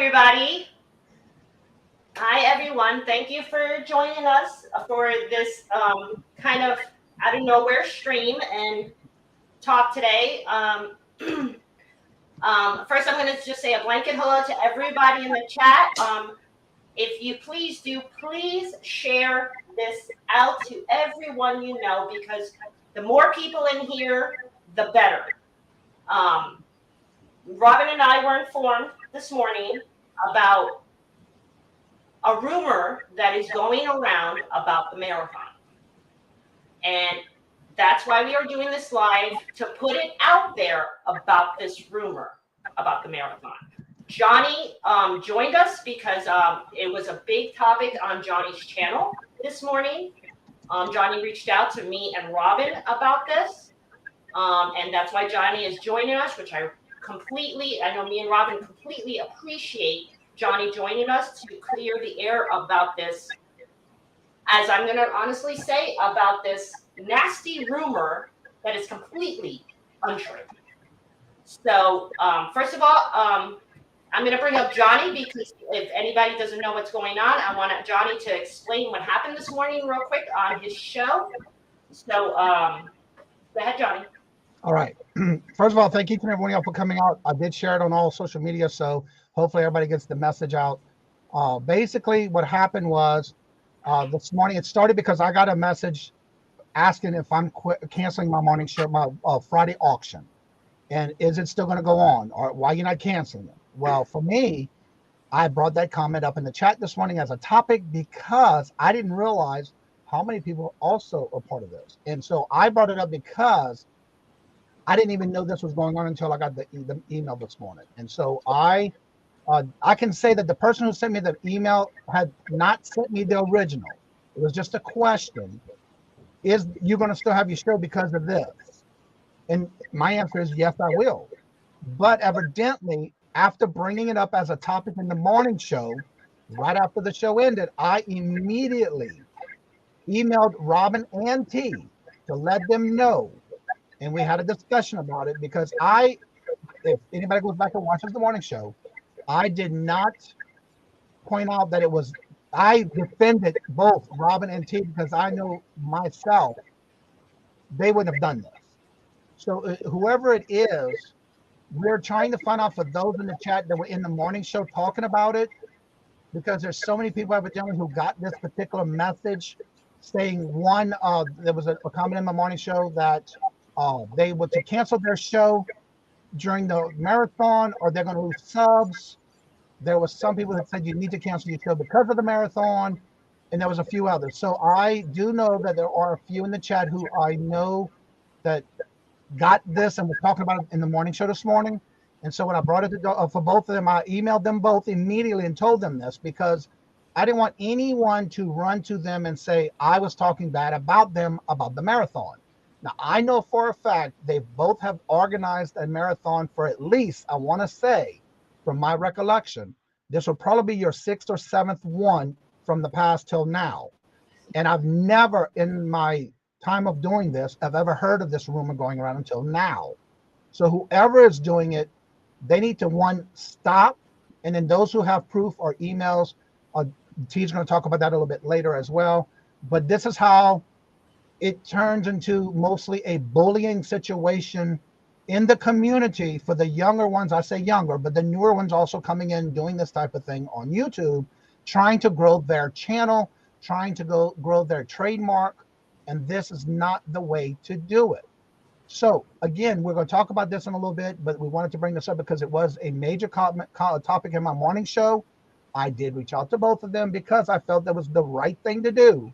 everybody. Hi, everyone. Thank you for joining us for this kind of out of nowhere stream and talk today. First, I'm going to just say a blanket hello to everybody in the chat. If you please share this out to everyone you know, because the more people in here, the better. Robin and I were informed this morning about a rumor that is going around about the marathon. And that's why we are doing this live, to put it out there about this rumor about the marathon. Johnny joined us because it was a big topic on Johnny's channel this morning. Johnny reached out to me and Robin about this. And that's why Johnny is joining us, which I know me and Robin completely appreciate Johnny joining us to clear the air about this, as I'm going to honestly say, about this nasty rumor that is completely untrue. So first of all, I'm going to bring up Johnny, because if anybody doesn't know what's going on, I want Johnny to explain what happened this morning real quick on his show. So go ahead, Johnny. All right. First of all, thank each and every one of y'all for coming out. I did share it on all social media, so hopefully everybody gets the message out. Basically, what happened was this morning, it started because I got a message asking if I'm canceling my morning show, my Friday auction. And is it still going to go on? Or why are you not canceling it? Well, for me, I brought that comment up in the chat this morning as a topic because I didn't realize how many people also are part of this. And so I brought it up because I didn't even know this was going on until I got the email this morning. And so I can say that the person who sent me the email had not sent me the original. It was just a question. Is you going to still have your show because of this? And my answer is yes, I will. But evidently, after bringing it up as a topic in the morning show, right after the show ended, I immediately emailed Robin and T to let them know. And we had a discussion about it because if anybody goes back and watches the morning show, I did not point out that I defended both Robin and T because I know myself, they wouldn't have done this. So whoever it is, we're trying to find out for those in the chat that were in the morning show talking about it, because there's so many people evidently who got this particular message saying there was a comment in the morning show that they were to cancel their show during the marathon or they're going to lose subs. There was some people that said you need to cancel your show because of the marathon, and there was a few others. So I do know that there are a few in the chat who I know that got this and was talking about it in the morning show this morning. And so when I brought it for both of them, I emailed them both immediately and told them this because I didn't want anyone to run to them and say I was talking bad about them about the marathon. Now, I know for a fact they both have organized a marathon for at least, I want to say, from my recollection, this will probably be your 6th or 7th one from the past till now. And I've never in my time of doing this, I've ever heard of this rumor going around until now. So whoever is doing it, they need to stop. And then those who have proof or emails, T's going to talk about that a little bit later as well. But this is how it turns into mostly a bullying situation in the community for the younger ones. I say younger, but the newer ones also coming in doing this type of thing on YouTube, trying to grow their channel, trying to grow their trademark. And this is not the way to do it. So again, we're going to talk about this in a little bit, but we wanted to bring this up because it was a major topic in my morning show. I did reach out to both of them because I felt that was the right thing to do.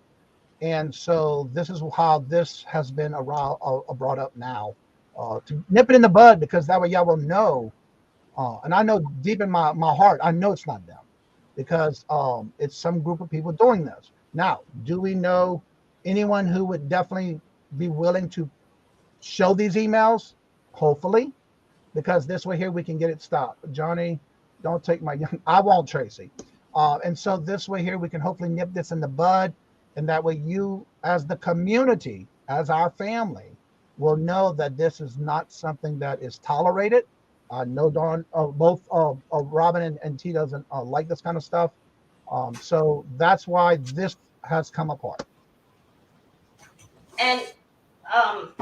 And so this is how this has been brought up now, to nip it in the bud, because that way y'all will know. And I know deep in my heart, I know it's not them, because it's some group of people doing this. Now, do we know anyone who would definitely be willing to show these emails? Hopefully, because this way here we can get it stopped. Johnny, don't take my young, I won't, Tracy. And so this way here we can hopefully nip this in the bud, and that way you as the community, as our family, will know that this is not something that is tolerated. I know Dawn, both Robin and T doesn't like this kind of stuff. So that's why this has come apart. And um,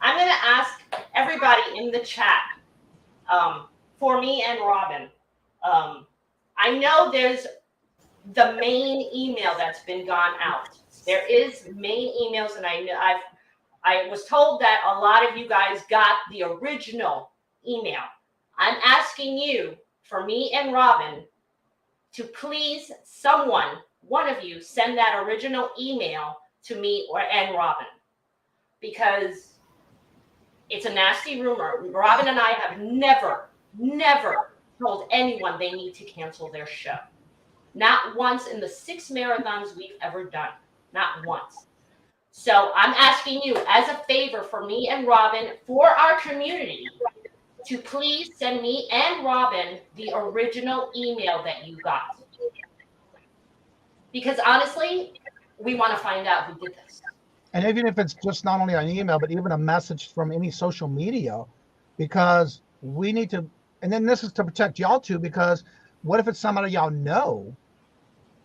I'm going to ask everybody in the chat, for me and Robin. Um, I know there's the main email that's been gone out. There is main emails, and I was told that a lot of you guys got the original email. I'm asking you, for me and Robin, to please one of you, send that original email to me and Robin, because it's a nasty rumor. Robin and I have never told anyone they need to cancel their show. Not once in the 6 marathons we've ever done. Not once. So I'm asking you, as a favor for me and Robin, for our community, to please send me and Robin the original email that you got. Because honestly, we want to find out who did this. And even if it's just not only an email, but even a message from any social media, because we need to, and then this is to protect y'all too, because what if it's somebody y'all know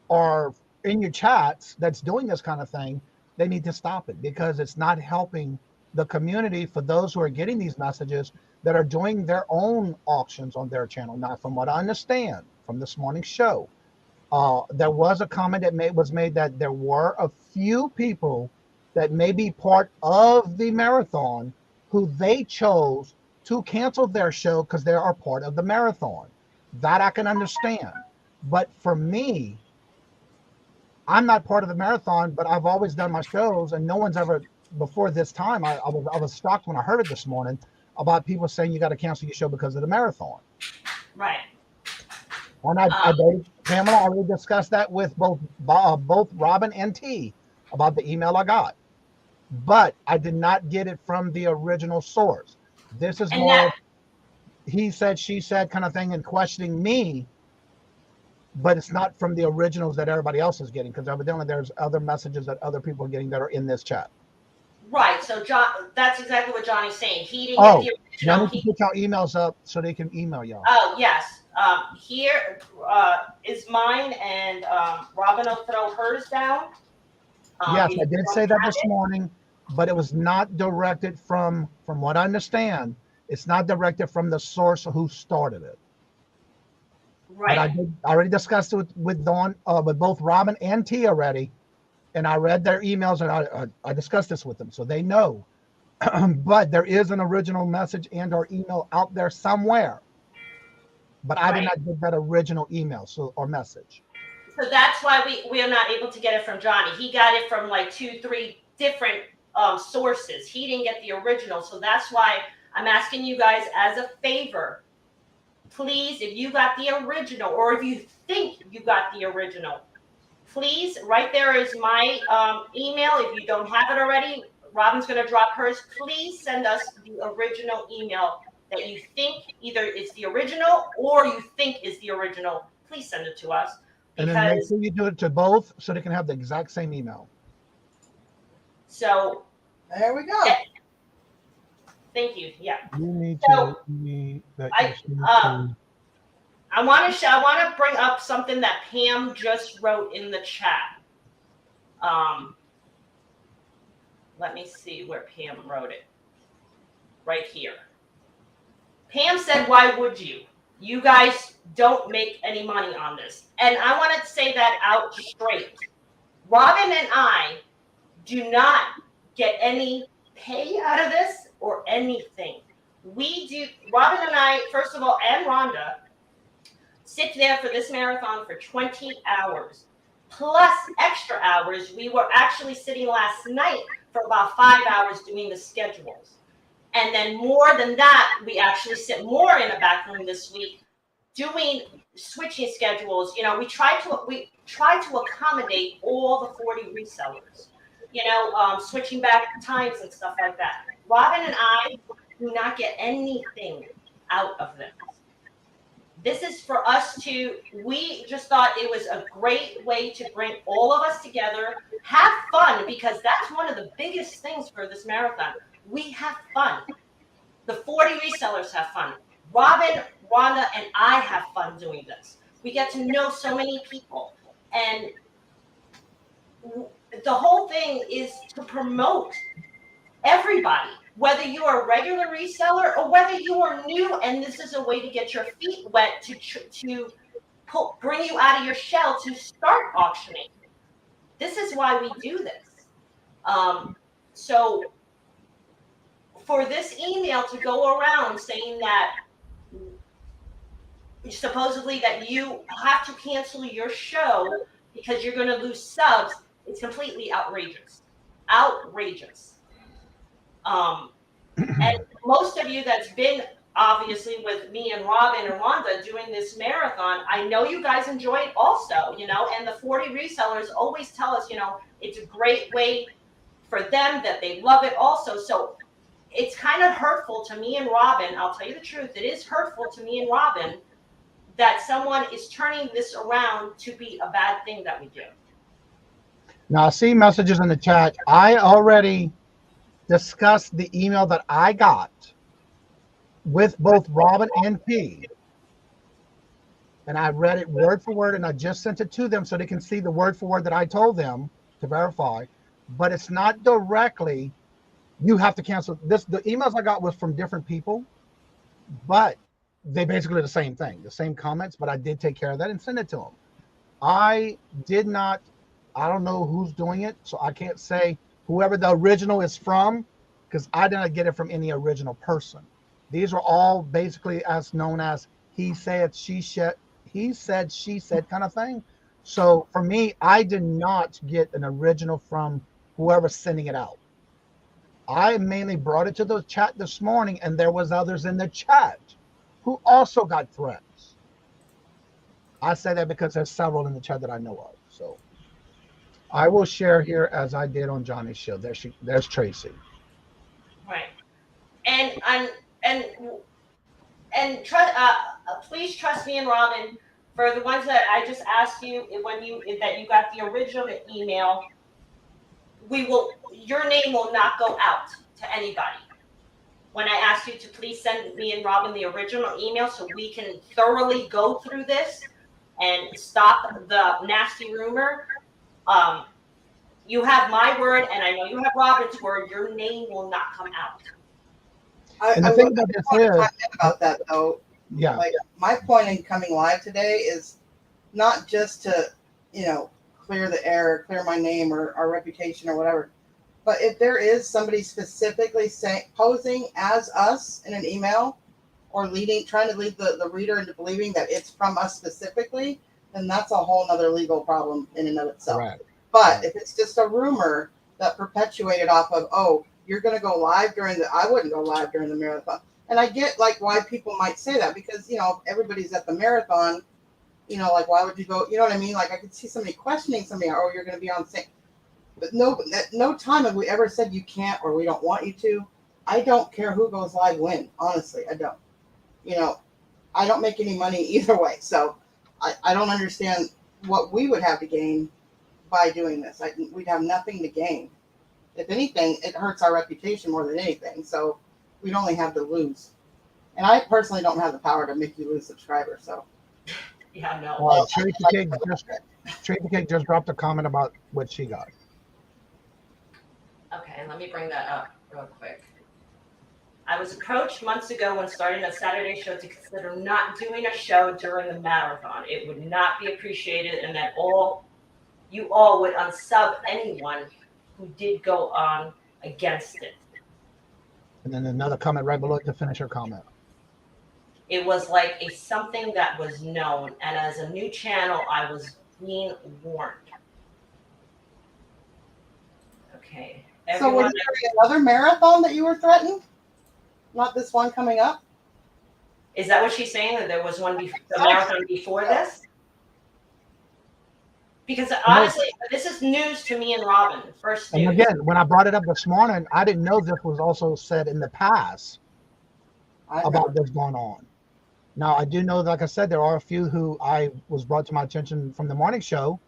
or in your chats that's doing this kind of thing? They need to stop it, because it's not helping the community for those who are getting these messages that are doing their own auctions on their channel. Now, from what I understand from this morning's show, there was a comment that was made that there were a few people that may be part of the marathon who they chose to cancel their show because they are part of the marathon. That I can understand. But for me, I'm not part of the marathon, but I've always done my shows, and no one's ever, before this time, I was shocked when I heard it this morning about people saying you got to cancel your show because of the marathon. Right. And I Pamela already discussed that with both Robin and T about the email I got. But I did not get it from the original source. This is more he said, she said kind of thing and questioning me, but it's not from the originals that everybody else is getting, because evidently there's other messages that other people are getting that are in this chat. Right. So John, that's exactly what Johnny's saying. He didn't get the original. Now need to put y'all emails up so they can email y'all. Oh, yes. Here is mine, and Robin will throw hers down. Yes, I did say that this morning, but it was not directed from what I understand, it's not directed from the source who started it. Right. But I already discussed it with Dawn, with both Robin and T already, and I read their emails, and I discussed this with them, so they know. But there is an original message and or email out there somewhere. But I did not get that original email or message. So that's why we are not able to get it from Johnny. He got it from like 2-3 different sources. He didn't get the original. So that's why I'm asking you guys as a favor, please, if you got the original, or if you think you got the original, please, right there is my email. If you don't have it already, Robin's going to drop hers. Please send us the original email that you think either is the original or you think is the original. Please send it to us. And then make sure you do it to both so they can have the exact same email. So there we go. Yeah. Thank you. Yeah. You need so, to. I want to bring up something that Pam just wrote in the chat. Let me see where Pam wrote it. Right here. Pam said, "Why would you? You guys don't make any money on this." And I want to say that out straight. Robin and I do not get any pay out of this or anything. We do, Robin and I, first of all, and Rhonda, sit there for this marathon for 20 hours, plus extra hours. We were actually sitting last night for about 5 hours doing the schedules. And then more than that, we actually sit more in a back room this week doing switching schedules. You know, we try to accommodate all the 40 resellers, you know, switching back times and stuff like that. Robin and I do not get anything out of this. This is for us we just thought it was a great way to bring all of us together, have fun, because that's one of the biggest things for this marathon. We have fun. The 40 resellers have fun. Robin, Rhonda, and I have fun doing this. We get to know so many people, and the whole thing is to promote everybody, whether you are a regular reseller or whether you are new and this is a way to get your feet wet to bring you out of your shell to start auctioning. This is why we do this. So for this email to go around saying that supposedly that you have to cancel your show because you're going to lose subs, it's completely outrageous. Outrageous. And most of you that's been obviously with me and Robin and Rhonda doing this marathon, I know you guys enjoy it also, you know, and the 40 resellers always tell us, you know, it's a great way for them, that they love it also. So it's kind of hurtful to me and Robin. I'll tell you the truth. It is hurtful to me and Robin that someone is turning this around to be a bad thing that we do. Now I see messages in the chat. I already discussed the email that I got with both Robin and P. And I read it word for word, and I just sent it to them so they can see the word for word that I told them to verify. But it's not directly, you have to cancel this. The emails I got was from different people, but they basically the same thing, the same comments, but I did take care of that and send it to them. I did not, I don't know who's doing it, so I can't say whoever the original is from, because I didn't get it from any original person. These are all basically as known as he said, she said kind of thing. So for me, I did not get an original from whoever's sending it out. I mainly brought it to the chat this morning, and there was others in the chat who also got threats. I say that because there's several in the chat that I know of. So I will share here as I did on Johnny's show. There's Tracy. Right. And please trust me and Robin. For the ones that I just asked you, that you got the original email, your name will not go out to anybody. When I asked you to please send me and Robin the original email so we can thoroughly go through this and stop the nasty rumor, you have my word, and I know you have Robin's word. Your name will not come out. And the thing about this is about that though. Yeah. Like my point in coming live today is not just to, clear the air, clear my name or our reputation or whatever. But if there is somebody specifically posing as us in an email or trying to lead the reader into believing that it's from us specifically, then that's a whole nother legal problem in and of itself. Right. But if it's just a rumor that perpetuated off of, oh, you're going to go live I wouldn't go live during the marathon. And I get why people might say that because, everybody's at the marathon, why would you go? You know what I mean? I could see somebody questioning somebody, oh, you're going to be on sync. But no time have we ever said you can't or we don't want you to. I don't care who goes live when. Honestly, I don't. I don't make any money either way. So I don't understand what we would have to gain by doing this. We'd have nothing to gain. If anything, it hurts our reputation more than anything. So we'd only have to lose. And I personally don't have the power to make you lose subscribers. So yeah, no. Tracy Cake just dropped a comment about what she got. Okay, let me bring that up real quick. I was approached months ago when starting a Saturday show to consider not doing a show during the marathon. It would not be appreciated, and that you all would unsub anyone who did go on against it. And then another comment right below it to finish her comment. It was like something that was known, and as a new channel, I was being warned. Okay. So was there another marathon that you were threatened? Not this one coming up? Is that what she's saying? That there was one the marathon before this? Because honestly, this is news to me and Robin. First news. And again, when I brought it up this morning, I didn't know this was also said in the past about this going on. Now, I do know, like I said, there are a few who was brought to my attention from the morning show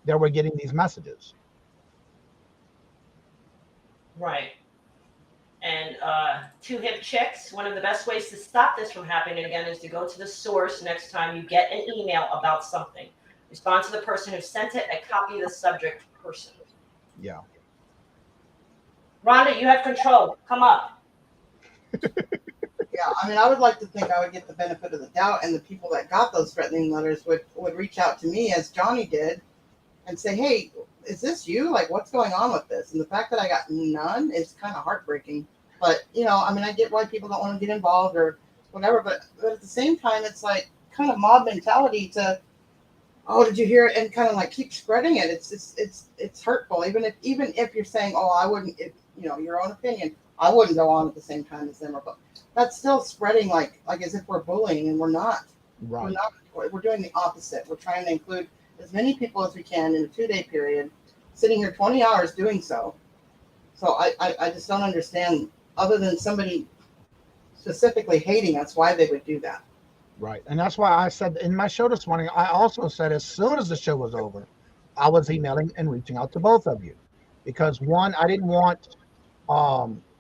that were getting these messages. Right. And two hip chicks, one of the best ways to stop this from happening again is to go to the source next time you get an email about something. Respond to the person who sent it and copy the subject person. Yeah. Rhonda, you have control. Come up. Yeah, I mean, I would like to think I would get the benefit of the doubt, and the people that got those threatening letters would reach out to me, as Johnny did, and say, "Hey, is this you? Like, what's going on with this?" And the fact that I got none is kind of heartbreaking. But I mean, I get why people don't want to get involved or whatever, but at the same time, it's like kind of mob mentality to, "Oh, did you hear it?" and kind of like keep spreading it. It's hurtful. Even if you're saying, "Oh, I wouldn't," your own opinion, I wouldn't go on at the same time as them, but that's still spreading like as if we're bullying, and we're not. Right. We're not. We're doing the opposite. We're trying to include as many people as we can in a 2-day period, sitting here 20 hours doing so. So I just don't understand, other than somebody specifically hating us, why they would do that. Right. And that's why I said in my show this morning, I also said as soon as the show was over, I was emailing and reaching out to both of you. Because one, I didn't want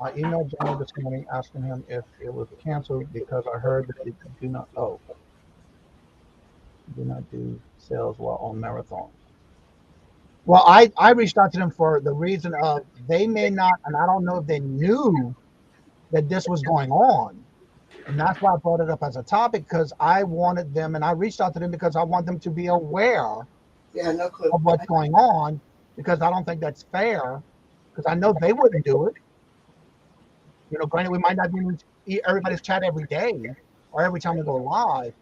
I emailed Johnny this morning asking him if it was canceled because I heard that they do not do sales while on marathon. Well, I reached out to them for the reason of they may not, and I don't know if they knew that this was going on. And that's why I brought it up as a topic, because I wanted them, and I reached out to them because I want them to be aware Yeah, no clue of what's going on, because I don't think that's fair, because I know they wouldn't do it. Granted, we might not be in everybody's chat every day or every time we go live,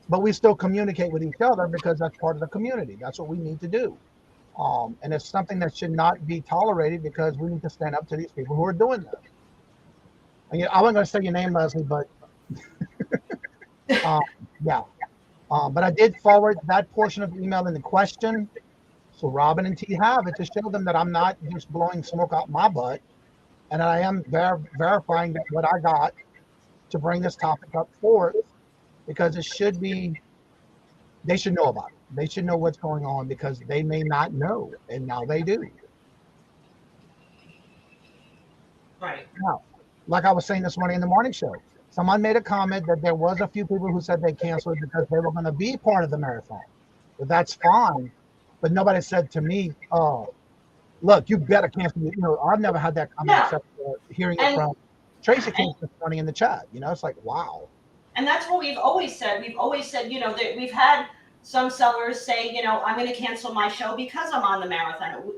but we still communicate with each other because that's part of the community. That's what we need to do. And it's something that should not be tolerated, because we need to stand up to these people who are doing this. And I wasn't going to say your name, Leslie, but yeah. But I did forward that portion of the email in the question, so Robin and T have it, to show them that I'm not just blowing smoke out my butt, and I am verifying that what I got to bring this topic up forth, because it should be, they should know about it. They should know what's going on, because they may not know, and now they do. Right. Now, like I was saying this morning in the morning show, someone made a comment that there was a few people who said they canceled because they were going to be part of the marathon. Well, that's fine, but nobody said to me, "Oh, look, you better cancel." I've never had that comment except for hearing it from Tracy King this morning in the chat. It's like, wow. And that's what we've always said. We've always said, that we've had some sellers say, I'm going to cancel my show because I'm on the marathon.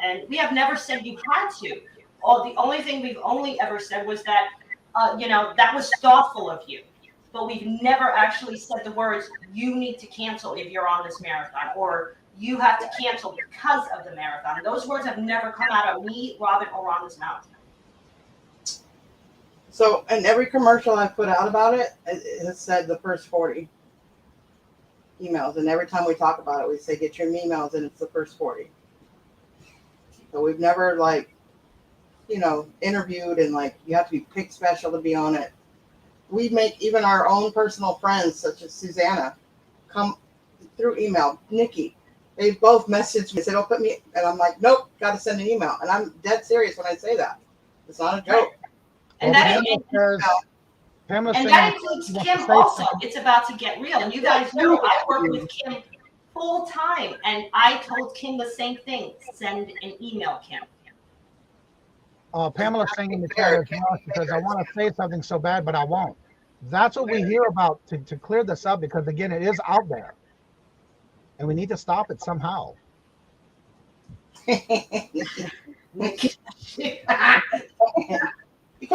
And we have never said you had to. The only thing we've only ever said was that, that was thoughtful of you. But we've never actually said the words, you need to cancel if you're on this marathon, or you have to cancel because of the marathon. Those words have never come out of me, Robin, or Rhonda's mouth. So, in every commercial I've put out about it, it has said the first 40 emails. And every time we talk about it, we say, get your emails, and it's the first 40. So we've never, interviewed and, you have to be picked special to be on it. We make even our own personal friends, such as Susanna, come through email. Nikki, they both messaged me, said, "Oh, put me," and I'm like, "Nope, got to send an email." And I'm dead serious when I say that. It's not a joke. And that includes Kim also. It's about to get real. And you guys know I work with Kim full time. And I told Kim the same thing. Send an email, Kim. Pamela's saying in the chat as well, because I want to say something so bad, but I won't. That's what we hear about to clear this up, because, again, it is out there. And we need to stop it somehow. Because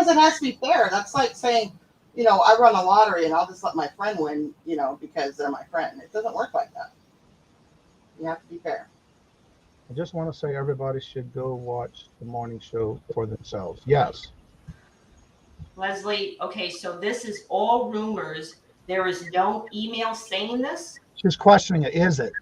it has to be fair. That's like saying, I run a lottery and I'll just let my friend win, because they're my friend. It doesn't work like that. You have to be fair. I just want to say everybody should go watch the morning show for themselves. Yes. Leslie, okay, so this is all rumors. There is no email saying this? She's questioning it. Is it?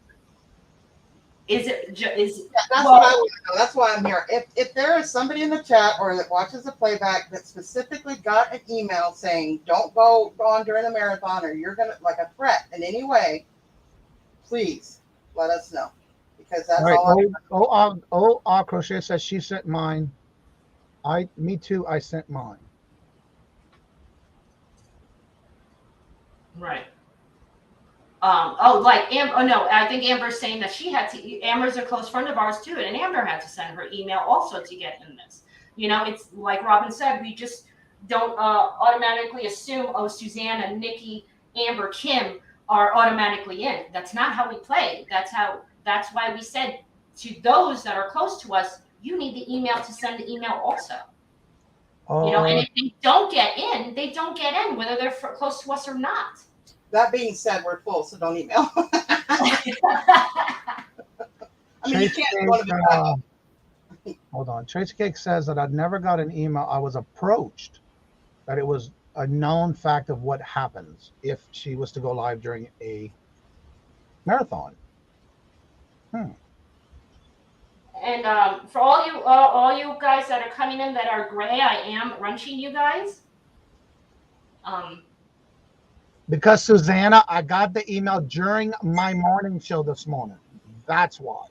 Is it? That's what I want to know. That's why I'm here. If there is somebody in the chat or that watches the playback that specifically got an email saying, don't go on during the marathon, or you're going to, like a threat in any way, please let us know. Because that's all. Crochet says she sent mine. Me too. I sent mine. Right. Oh, like Amber. Oh no, I think Amber's saying that she had to. Amber's a close friend of ours too, and Amber had to send her email also to get in this. You know, it's like Robin said, we just don't automatically assume, oh, Susanna, Nikki, Amber, Kim are automatically in. That's not how we play. That's why we said to those that are close to us, you need the email to send the email also. You know, and if they don't get in, they don't get in, whether they're close to us or not. That being said, we're full, so don't email. I mean, you can't go to the hold on. Tracy Cake says that I never got an email. I was approached that it was a known fact of what happens if she was to go live during a marathon. And for all you guys that are coming in that are gray, I am wrenching you guys. Because Susanna, I got the email during my morning show this morning. That's why.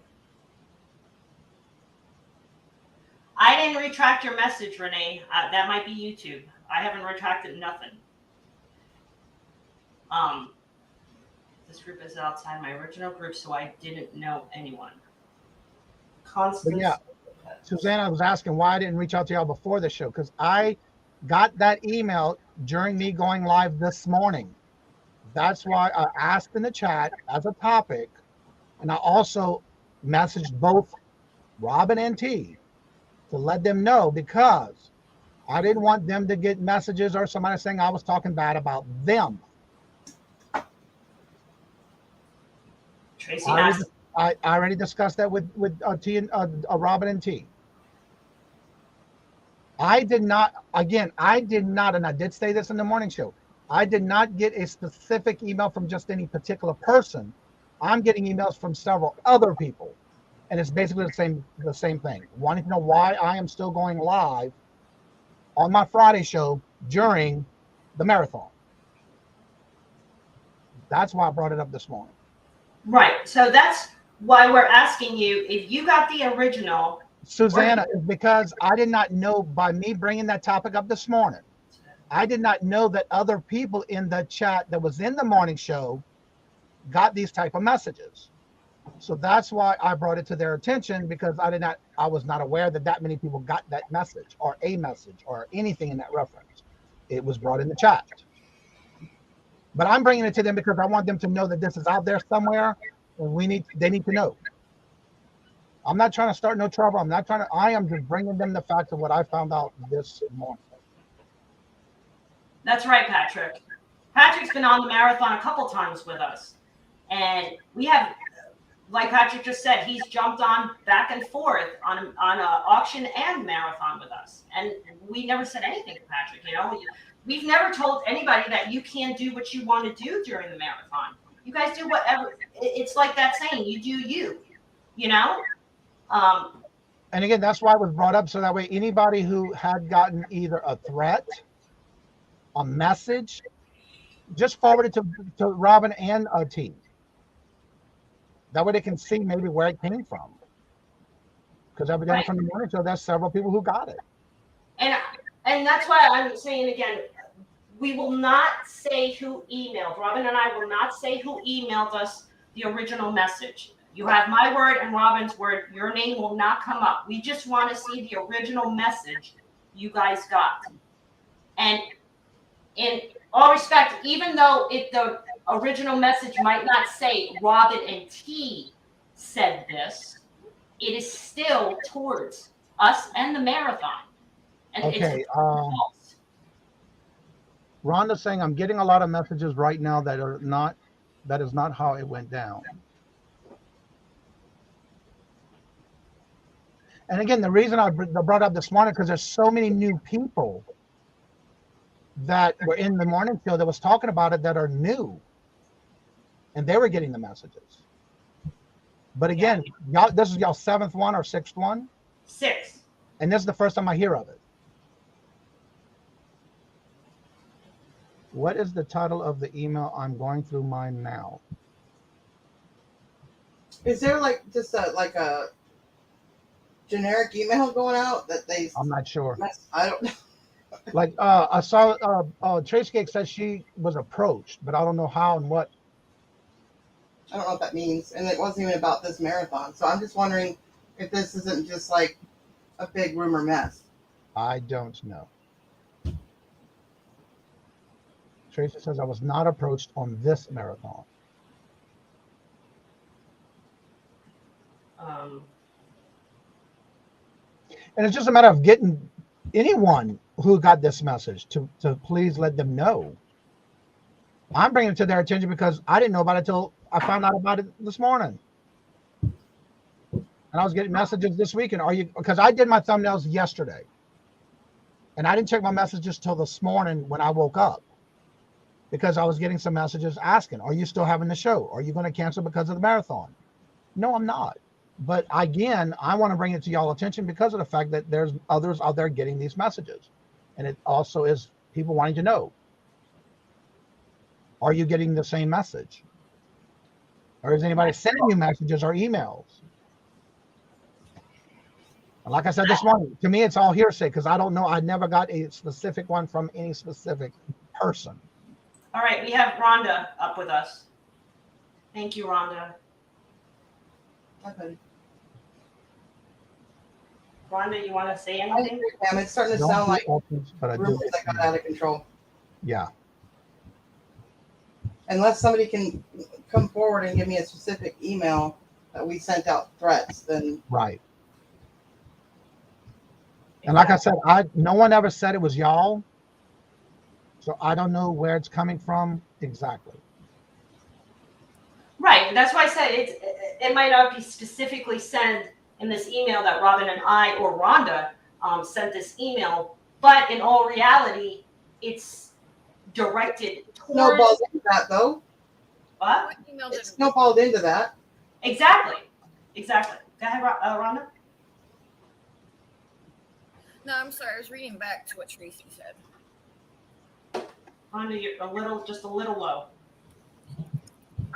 I didn't retract your message, Renee. That might be YouTube. I haven't retracted nothing. This group is outside my original group, so I didn't know anyone. Constance. Yeah, Susanna was asking why I didn't reach out to y'all before the show, because I got that email during me going live this morning. That's why I asked in the chat as a topic, and I also messaged both Robin and T to let them know, because I didn't want them to get messages or somebody saying I was talking bad about them. Tracy asked. I already discussed that with T and Robin and T. I did not, and I did say this in the morning show, I did not get a specific email from just any particular person. I'm getting emails from several other people, and it's basically the same thing. Wanting to know why I am still going live on my Friday show during the marathon. That's why I brought it up this morning. Right. So that's why we're asking you if you got the original. Susanna, is because I did not know, by me bringing that topic up this morning, I did not know that other people in the chat that was in the morning show got these type of messages. So that's why I brought it to their attention, because I was not aware that many people got that message or a message or anything in that reference. It was brought in the chat. But I'm bringing it to them because I want them to know that this is out there somewhere, and they need to know. I'm not trying to start no trouble. I am just bringing them the facts of what I found out this morning. That's right, Patrick. Patrick's been on the marathon a couple times with us. And we have, like Patrick just said, he's jumped on back and forth on an auction and marathon with us. And we never said anything to Patrick. You know, we've never told anybody that you can't do what you want to do during the marathon. You guys do whatever. It's like that saying, you do you know? And again, that's why it was brought up, so that way anybody who had gotten either a threat, a message, just forward it to Robin and T. That way they can see maybe where it came from. Because evidently from the morning show, there's several people who got it. And that's why I'm saying again, we will not say who emailed. Robin and I will not say who emailed us the original message. You have my word and Robin's word. Your name will not come up. We just want to see the original message you guys got. And in all respect, even though the original message might not say Robin and T said this, it is still towards us and the marathon. And okay. it's false. Rhonda's saying, I'm getting a lot of messages right now that is not how it went down. And again, the reason I brought up this morning, because there's so many new people that were in the morning show that was talking about it that are new, and they were getting the messages. But again, y'all, this is y'all 7th one or 6th one? 6. And this is the first time I hear of it. What is the title of the email? I'm going through mine now. Is there like just a generic email going out that they? I'm not sure. I don't. Like I saw Trace Cake said she was approached, but I don't know how and what. I don't know what that means, and it wasn't even about this marathon. So I'm just wondering if this isn't just like a big rumor mess. I don't know. Tracy says I was not approached on this marathon. And it's just a matter of getting anyone who got this message to please let them know. I'm bringing it to their attention because I didn't know about it until I found out about it this morning. And I was getting messages this weekend. Because I did my thumbnails yesterday. And I didn't check my messages till this morning when I woke up. Because I was getting some messages asking, are you still having the show? Are you going to cancel because of the marathon? No, I'm not. But again, I want to bring it to y'all attention because of the fact that there's others out there getting these messages. And it also is people wanting to know, are you getting the same message? Or is anybody sending you messages or emails? And like I said this morning, to me, it's all hearsay because I don't know. I never got a specific one from any specific person. All right, we have Rhonda up with us. Thank you, Rhonda. Okay. Rhonda, you want to say anything? It's starting to sound like rumors that got out of control. Yeah. Unless somebody can come forward and give me a specific email that we sent out threats, then right. And like I said, no one ever said it was y'all. So I don't know where it's coming from exactly. Right. That's why I said it might not be specifically sent in this email that Robin and I or Rhonda sent this email, but in all reality, it's directed towards. Snowballed into that, though. What? It snowballed into that. Exactly. Go ahead, Rhonda. No, I'm sorry. I was reading back to what Tracy said. Rhonda, you're just a little low.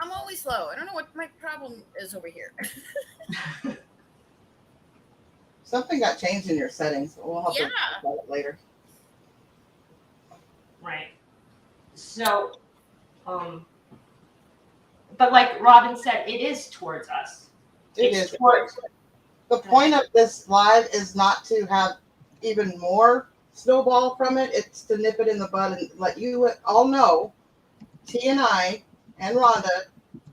I'm always low. I don't know what my problem is over here. Something got changed in your settings. We'll have to talk about it later. Right. So, but like Robin said, it is towards us. It's towards. The point of this live is not to have even more snowball from it. It's to nip it in the bud and let you all know, T and I and Rhonda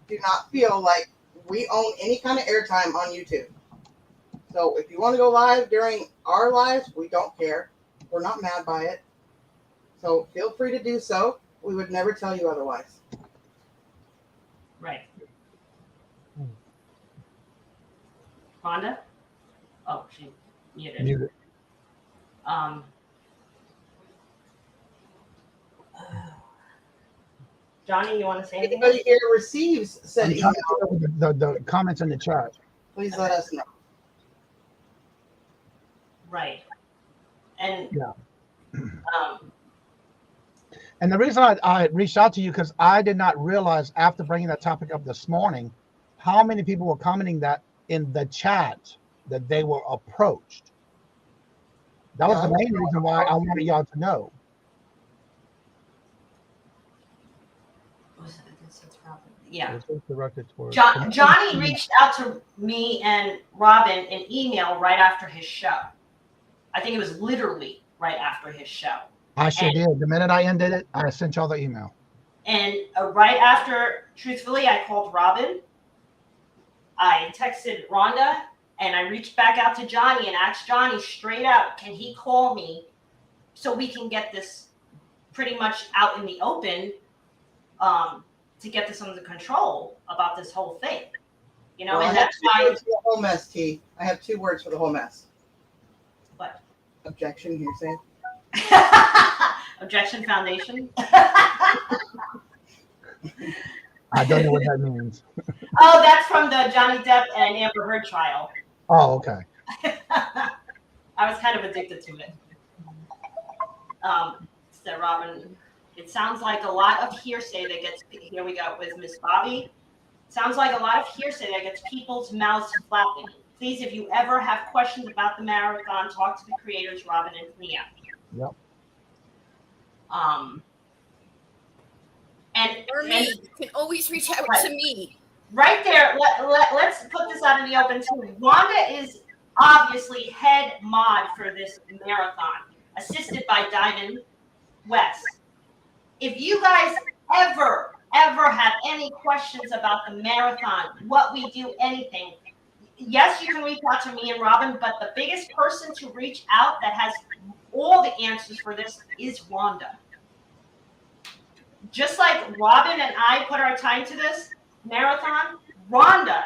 do not feel like we own any kind of airtime on YouTube. So if you want to go live during our lives, we don't care. We're not mad by it. So feel free to do so. We would never tell you otherwise. Right. Rhonda? Oh, she muted. Johnny, you want to say anything? Anybody here receives said email? The comments in the chat. Please let us know. Right. And yeah. And the reason I reached out to you because I did not realize after bringing that topic up this morning how many people were commenting that in the chat that they were approached. That was the main reason why I wanted y'all to know. Yeah. Johnny Johnny reached out to me and Robin in email right after his show. I think it was literally right after his show. I sure did. The minute I ended it, I sent y'all the email. And right after, truthfully, I called Robin. I texted Rhonda, and I reached back out to Johnny and asked Johnny straight out, can he call me so we can get this pretty much out in the open to get this under control about this whole thing. You know, well, and that's why. The whole mess, T. I have 2 words for the whole mess. What? Objection, hearsay. Objection Foundation. I don't know what that means. Oh, that's from the Johnny Depp and Amber Heard trial. Oh, okay. I was kind of addicted to it. So Robin, it sounds like a lot of hearsay that gets, here we go with Miss Bobby. Sounds like a lot of hearsay that gets people's mouths flapping. Please, if you ever have questions about the marathon, talk to the creators, Robin and Tania. Yep. Or me. You can always reach out to me. Right there, let's put this out in the open too. Wanda is obviously head mod for this marathon, assisted by Diamond West. If you guys ever have any questions about the marathon, what we do, anything, yes, you can reach out to me and Robin, but the biggest person to reach out that has all the answers for this is Wanda. Just like Robin and I put our time to this marathon, Rhonda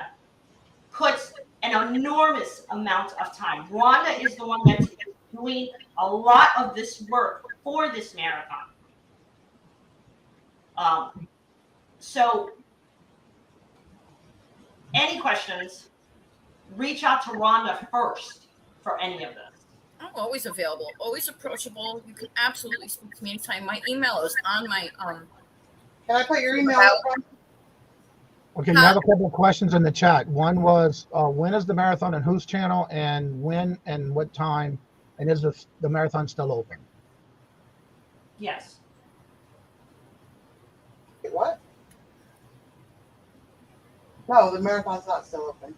puts an enormous amount of time. Rhonda is the one that's doing a lot of this work for this marathon. So any questions, reach out to Rhonda first for any of this. I'm always available, always approachable. You can absolutely speak to me anytime. My email is on my Can I put your email? Okay, you have a couple of questions in the chat. One was, when is the marathon and whose channel, and when and what time, and is the marathon still open? Yes. What? No, the marathon's not still open.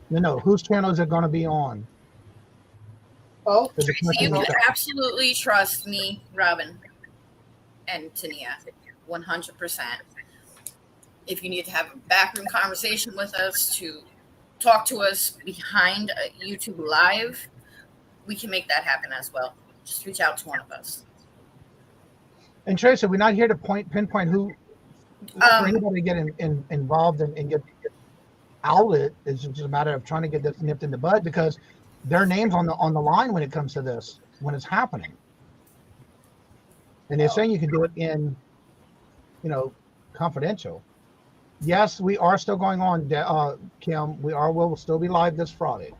No, whose channel is it going to be on? Oh, Is it So you connected can with absolutely trust me, Robin, and Tania, 100%. If you need to have a backroom conversation with us, to talk to us behind YouTube Live, we can make that happen as well. Just reach out to one of us. And Tracy, we're not here to pinpoint who, for anybody to get involved and get outed. It's just a matter of trying to get this nipped in the bud, because their name's on the line when it comes to this, when it's happening. And they're saying you can do it in, confidential. Yes, we are still going on, Kim. We'll still be live this Friday.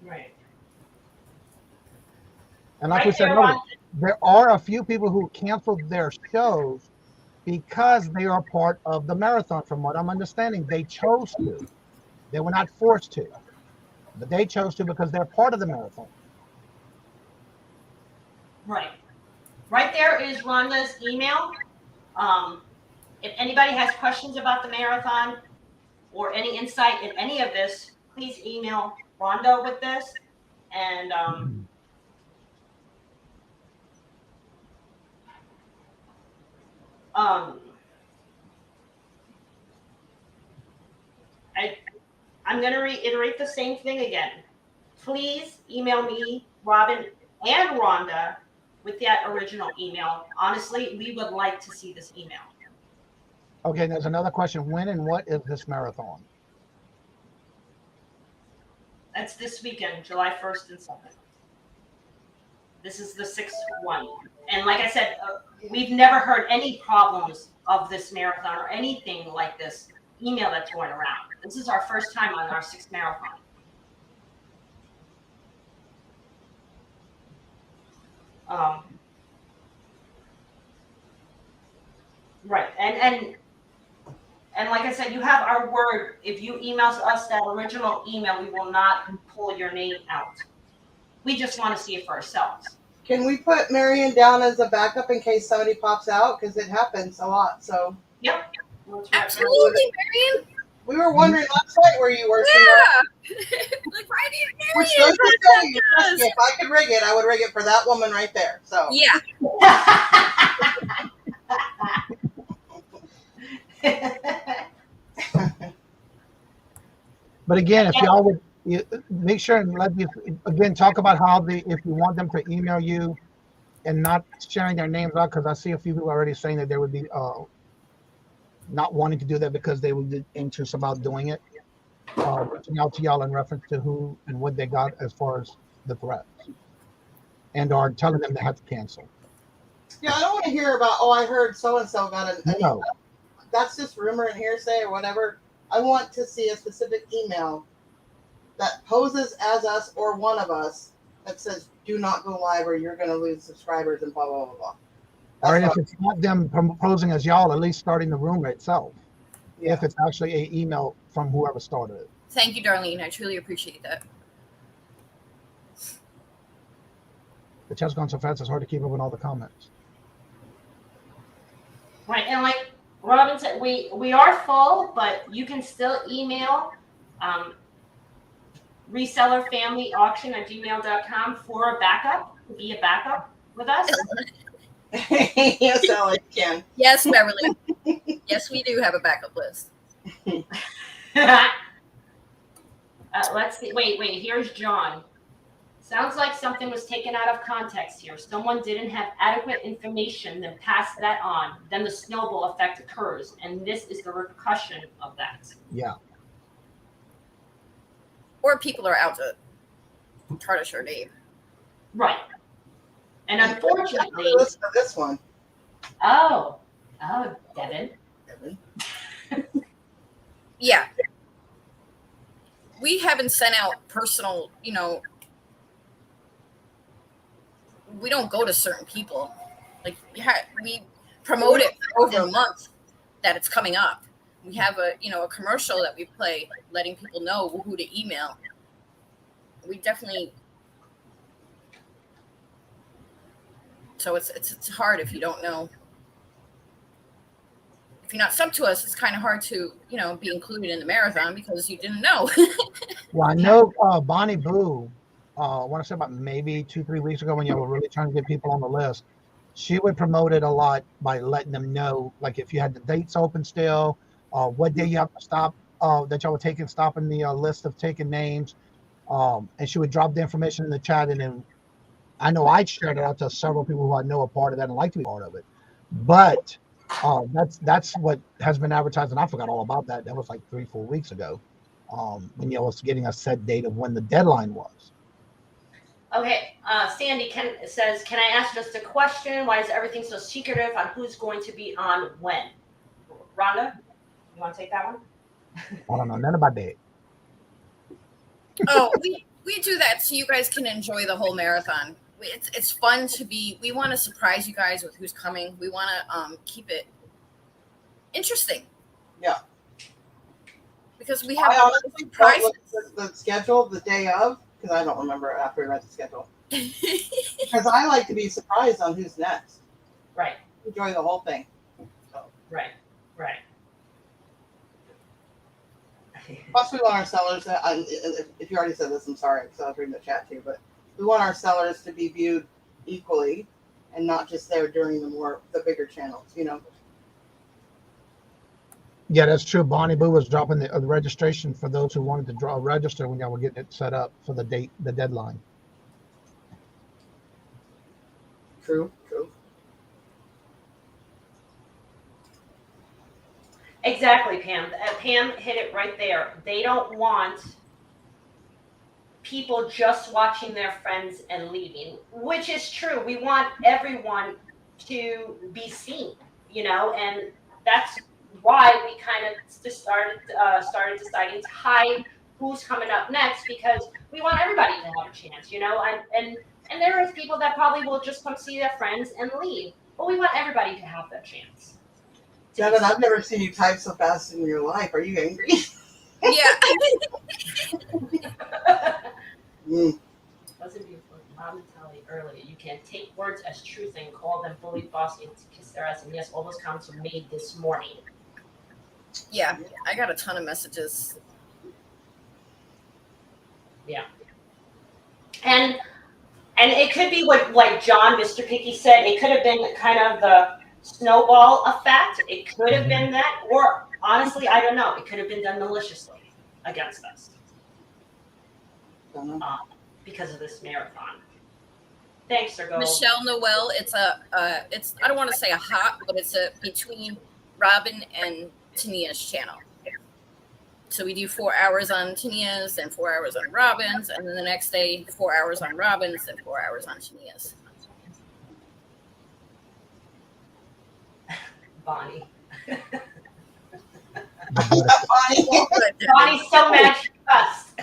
Right. And like we said earlier, there are a few people who canceled their shows because they are part of the marathon. From what I'm understanding, they chose to. They were not forced to, but they chose to because they're part of the marathon. Right. Right there is Rhonda's email. If anybody has questions about the marathon or any insight in any of this, please email Rhonda with this. And I'm going to reiterate the same thing again. Please email me, Robin, and Rhonda with that original email. Honestly, we would like to see this email. Okay, there's another question. When and what is this marathon? That's this weekend, July 1st and 2nd. This is the 6th one. And like I said, we've never heard any problems of this marathon or anything like this email that's going around. This is our first time on our 6th marathon. Right. And like I said, you have our word. If you email us that original email, we will not pull your name out. We just want to see it for ourselves. Can we put Marion down as a backup in case somebody pops out? Because it happens a lot. So. Yep. Absolutely, Marion. We were wondering last night where you were. Yeah. Like, why do you Which goes to tell you, trust me, if I could rig it, I would rig it for that woman right there. So. Yeah. But again, if y'all would make sure and let me again talk about how if you want them to email you and not sharing their names out, because I see a few people already saying that they would be not wanting to do that because they would be anxious about doing it. Reaching out to y'all in reference to who and what they got as far as the threats, and are telling them they have to cancel. Yeah, I don't want to hear about, I heard so-and-so got an No. That's just rumor and hearsay or whatever. I want to see a specific email that poses as us or one of us that says, do not go live or you're going to lose subscribers and blah, blah, blah, blah. Or if it's not them proposing as y'all, at least starting the rumor itself. if it's actually an email from whoever started it. Thank you, Darlene. I truly appreciate that. The chat's gone so fast, it's hard to keep up with all the comments. Right, and like Robin said, we are full, but you can still email resellerfamilyauction@gmail.com for a backup, be a backup with us. Yes, Alex can. Yes, Beverly. Yes, we do have a backup list. Let's see. Wait. Here's John. Sounds like something was taken out of context here. Someone didn't have adequate information, then passed that on. Then the snowball effect occurs, and this is the repercussion of that. Yeah. Or people are out to try to share Dave. Right. And unfortunately, Listen to this one. oh, Devin. Yeah. We haven't sent out personal, we don't go to certain people. Like we promote it for over a month that it's coming up. We have a commercial that we play letting people know who to email. We definitely. So it's hard if you don't know. If you're not subbed to us, it's kind of hard to be included in the marathon because you didn't know. Well, I know Bonnie Boo. I want to say about maybe 2-3 weeks ago when you were really trying to get people on the list, she would promote it a lot by letting them know, like if you had the dates open still, what day you have to stop, that y'all were taking, stopping the list of taking names, and she would drop the information in the chat, and then I know I shared it out to several people who I know are part of that and like to be part of it, but that's what has been advertised, and I forgot all about that. That was like 3-4 weeks ago, when you was getting a set date of when the deadline was. Okay, Sandy says, can I ask just a question? Why is everything so secretive on who's going to be on when? Rhonda, you want to take that one? I don't know nothing about that. Oh, we do that so you guys can enjoy the whole marathon. It's fun to be. We want to surprise you guys with who's coming. We want to keep it interesting. Yeah. Because we have I honestly surprises. the schedule the day of, because I don't remember after we read the schedule. Because I like to be surprised on who's next. Right. Enjoy the whole thing. So. Right. Plus, we want our sellers. If you already said this, I'm sorry, because I was reading the chat too. But we want our sellers to be viewed equally, and not just there during the bigger channels. Yeah, that's true. Bonnie Boo was dropping the registration for those who wanted to register when y'all were getting it set up for the deadline. True. Exactly, Pam. Pam hit it right there. They don't want people just watching their friends and leaving, which is true. We want everyone to be seen, and that's why we kind of just started deciding to hide who's coming up next, because we want everybody to have a chance, and there is people that probably will just come see their friends and leave, but we want everybody to have that chance. Devin, I've never seen you type so fast in your life. Are you angry? Yeah. Wasn't beautiful. Mom and Tally earlier. You can take words as truth and call them bully bossy and kiss their ass. And yes, all those comments were made this morning. Yeah, I got a ton of messages. Yeah. And it could be what, like John, Mr. Picky said, it could have been kind of the snowball effect. It could have been that, or honestly, I don't know. It could have been done maliciously against us because of this marathon. Thanks, Sir Gold. Michelle Noel, it's I don't want to say a hot, but it's between Robin and Tania's channel. So we do 4 hours on Tania's, then 4 hours on Robin's, and then the next day 4 hours on Robin's, then 4 hours on Tania's. Bonnie. Bonnie's so mad she cussed.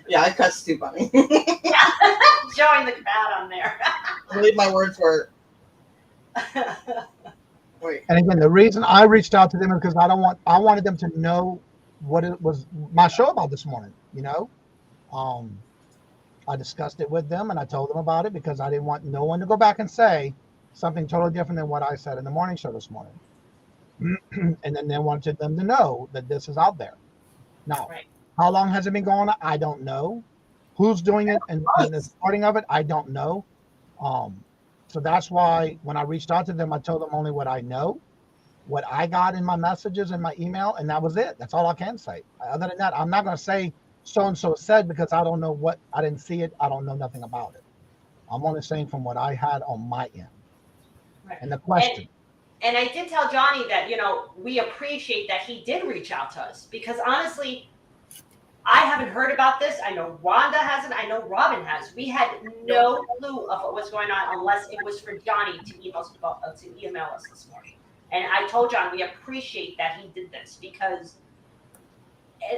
Yeah, I cussed too, Bonnie. Showing the crowd on there. I believe my words were. Wait. And again, the reason I reached out to them is because I wanted them to know what it was my show about this morning. I discussed it with them and I told them about it because I didn't want no one to go back and say something totally different than what I said in the morning show this morning. And then they wanted them to know that this is out there. Now, Right. how long has it been going on? I don't know. Who's doing it and the starting of it? I don't know. So that's why when I reached out to them, I told them only what I know, what I got in my messages and my email, and that was it. That's all I can say. Other than that, I'm not going to say so-and-so said because I don't know what, I didn't see it. I don't know nothing about it. I'm only saying from what I had on my end. Right. And the question. And I did tell Johnny that, we appreciate that he did reach out to us because honestly, I haven't heard about this. I know Rhonda hasn't. I know Robin has. We had no clue of what was going on unless it was for Johnny to email us this morning. And I told John we appreciate that he did this because,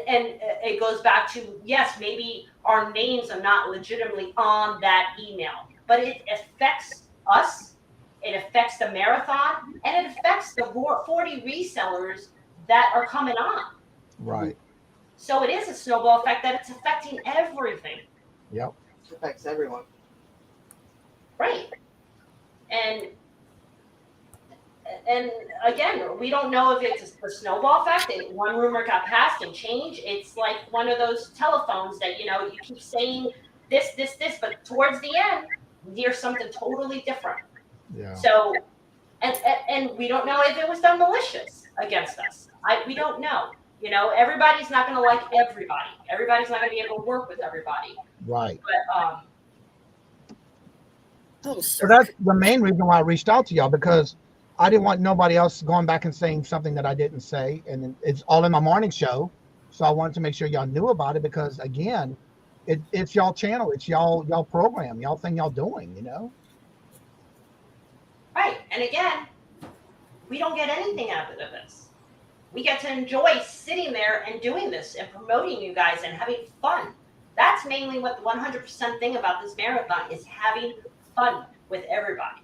and it goes back to, yes, maybe our names are not legitimately on that email, but it affects us. It affects the marathon, and it affects the 40 resellers that are coming on. Right. So it is a snowball effect that it's affecting everything. Yep. It affects everyone. Right. And again, we don't know if it's a snowball effect and one rumor got passed and changed. It's like one of those telephones that, you keep saying this, but towards the end, you hear something totally different. Yeah. So, and we don't know if it was done malicious against us. We don't know. Everybody's not going to like everybody. Everybody's not going to be able to work with everybody. Right. But so that's the main reason why I reached out to y'all, because I didn't want nobody else going back and saying something that I didn't say, and it's all in my morning show. So I wanted to make sure y'all knew about it because again, it's y'all channel, it's y'all program, y'all thing y'all doing, Right. And again, we don't get anything out of this. We get to enjoy sitting there and doing this and promoting you guys and having fun. That's mainly what the 100% thing about this marathon is, having fun with everybody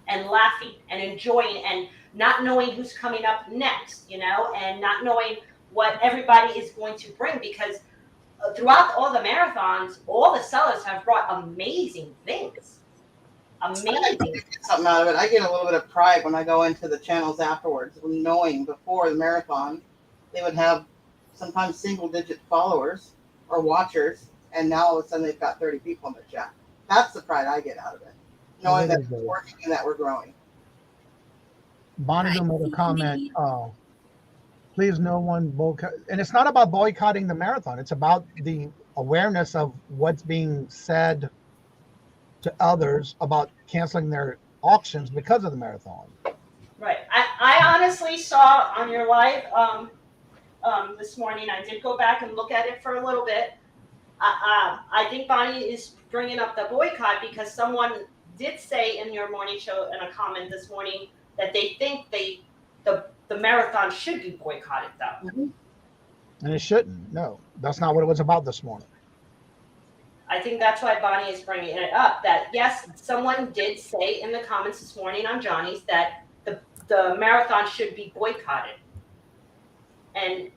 and laughing and enjoying and not knowing who's coming up next, and not knowing what everybody is going to bring, because throughout all the marathons, all the sellers have brought amazing things. Amazing. I get something out of it. I get a little bit of pride when I go into the channels afterwards, knowing before the marathon they would have sometimes single-digit followers or watchers, and now all of a sudden they've got 30 people in their chat. That's the pride I get out of it, knowing that it's working and that we're growing. Bonnie made a comment. Please, no one boycott. And it's not about boycotting the marathon. It's about the awareness of what's being said to others about canceling their auctions because of the marathon. Right. I honestly saw on your live this morning, I did go back and look at it for a little bit. I think Bonnie is bringing up the boycott because someone did say in your morning show in a comment this morning that they think the marathon should be boycotted though. Mm-hmm. And it shouldn't. No, that's not what it was about this morning. I think that's why Bonnie is bringing it up, that yes, someone did say in the comments this morning on Johnny's that the marathon should be boycotted. And